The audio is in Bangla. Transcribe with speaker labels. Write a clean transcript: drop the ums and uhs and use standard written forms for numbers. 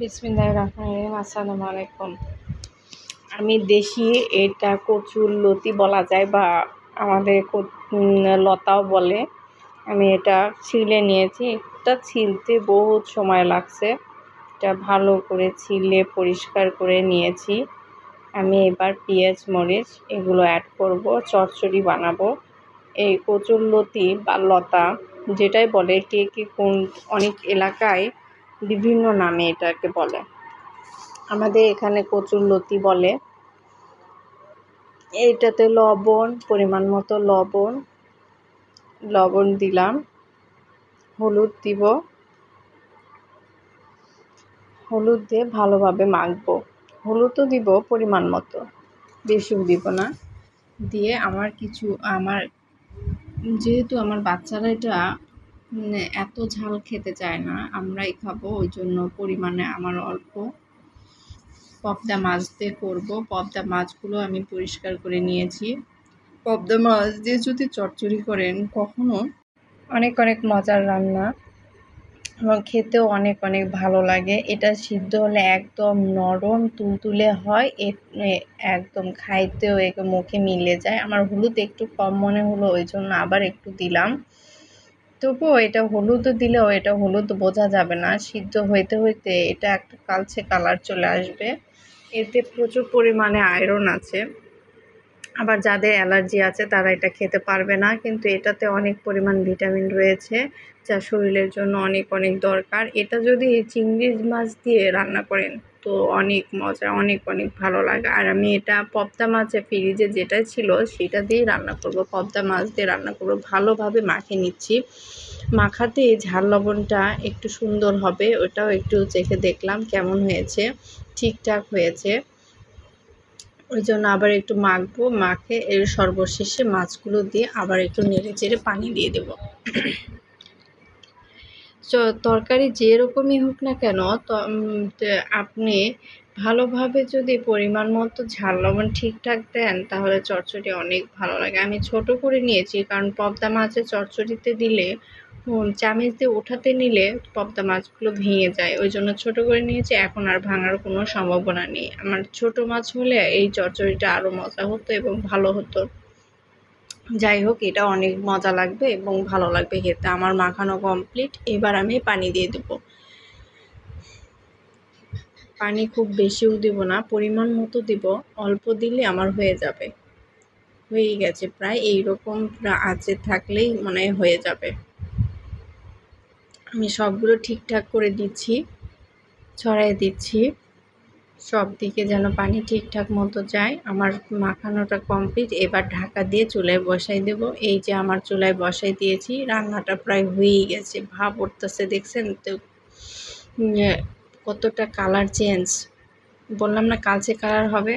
Speaker 1: বিসমিল্লাহির রহমানির রহিম। আসসালামু আলাইকুম। আমি দেশি এটা কচুর লতি বলা যায় বা আমাদের লতাও বলে। আমি এটা ছিলে নিয়েছি। এটা ছিলতে বহুত সময় লাগছে। এটা ভালো করে ছিলে পরিষ্কার করে নিয়েছি। আমি এবার পেঁয়াজ মরিচ এগুলো অ্যাড করব, চচ্চড়ি বানাবো। এই কচুর লতি বা লতা যেটাই বলে, কে কোন অনেক এলাকায় বিভিন্ন নামে এটাকে বলে। আমাদের এখানে কচুর লতি বলে। এইটাতে লবণ, পরিমাণ মতো লবণ দিলাম, হলুদ দিব, হলুদ দিয়ে ভালোভাবে মাখবো। হলুদও দিব পরিমাণ মতো, বেশিও দিব না। দিয়ে যেহেতু আমার বাচ্চারা এটা এত ঝাল খেতে চায় না, আমরাই খাবো, ওই জন্য পরিমাণে আমার অল্প। পদ্মা মাছ দিয়ে করবো। পদ্মা মাছগুলো আমি পরিষ্কার করে নিয়েছি। পদ্মা মাছ দিয়ে যদি চচ্চড়ি করেন কখনো, অনেক মজার রান্না এবং খেতেও অনেক ভালো লাগে। এটা সিদ্ধ হলে একদম নরম তুলতুলে হয়, একদম খাইতেও মুখে মিলে যায়। আমার হলুদ একটু কম মনে হলো, ওই জন্য আবার একটু দিলাম। তবুও এটা হলুদও দিলেও এটা হলুদ বোঝা যাবে না। সিদ্ধ হইতে এটা একটা কালচে কালার চলে আসবে। এতে প্রচুর পরিমাণে আয়রন আছে। আবার যাদের অ্যালার্জি আছে তারা এটা খেতে পারবে না, কিন্তু এটাতে অনেক পরিমাণ ভিটামিন রয়েছে, যা শরীরের জন্য অনেক দরকার। এটা যদি চিংড়ি মাছ দিয়ে রান্না করেন তো অনেক মজা, অনেক ভালো লাগে। আর আমি এটা পদ্মা মাছে ফ্রিজে যেটা ছিল সেটা দিয়েই রান্না করব। পদ্মা মাছ দিয়ে রান্না করব। ভালোভাবে মাখিয়ে নিচ্ছি। মাখাতে ঝাল লবণটা একটু সুন্দর হবে, ওটাও একটু চেখে দেখলাম কেমন হয়েছে। ঠিকঠাক হয়েছে, ওই জন্য আবার একটু মাখবো। মাখে এর সর্বশেষে মাছগুলো দিয়ে আবার একটু নেড়ে চেড়ে পানি দিয়ে দেব। তরকারি যেরকমই হোক না কেন, আপনি ভালোভাবে যদি পরিমাণ মতো ঝাল লবণ ঠিকঠাক দেন তাহলে চচ্চড়ি অনেক ভালো লাগে। আমি ছোট করে নিয়েছি, কারণ পদ্মা মাছের চচ্চড়িতে দিলে চামচ দিয়ে ওঠাতে নিলে পদ্মা মাছগুলো ভেঙে যায়, ওই জন্য ছোট করে নিয়েছি। এখন আর ভাঙার কোনো সম্ভাবনা নেই। আমার ছোট মাছ হলে এই চচ্চড়িটা আরও মজা হতো এবং ভালো হতো। যাই হোক, এটা অনেক মজা লাগবে এবং ভালো লাগবে খেতে। আমার মাখানো কমপ্লিট। এবার আমি পানি দিয়ে দেবো। পানি খুব বেশিও দিব না, পরিমাণ মতো দিব। অল্প দিলে আমার হয়ে যাবে। হয়ে গেছে প্রায়, এইরকম আঁচে থাকলেই মনে হয় হয়ে যাবে। আমি সবগুলো ঠিকঠাক করে দিচ্ছি, ছড়াই দিচ্ছি সব দিকে যেন পানি ঠিকঠাক মতো যায়। আমার মাখানোটা কমপ্লিট। এবার ঢাকা দিয়ে চুলায় বসাই দেব। এই যে আমার চুলায় বসাই দিয়েছি, রান্নাটা প্রায় হয়েই গেছে। ভাপ উঠতেছে, দেখছেন তো কতটা কালার চেঞ্জ। বললাম না কালচে কালার হবে।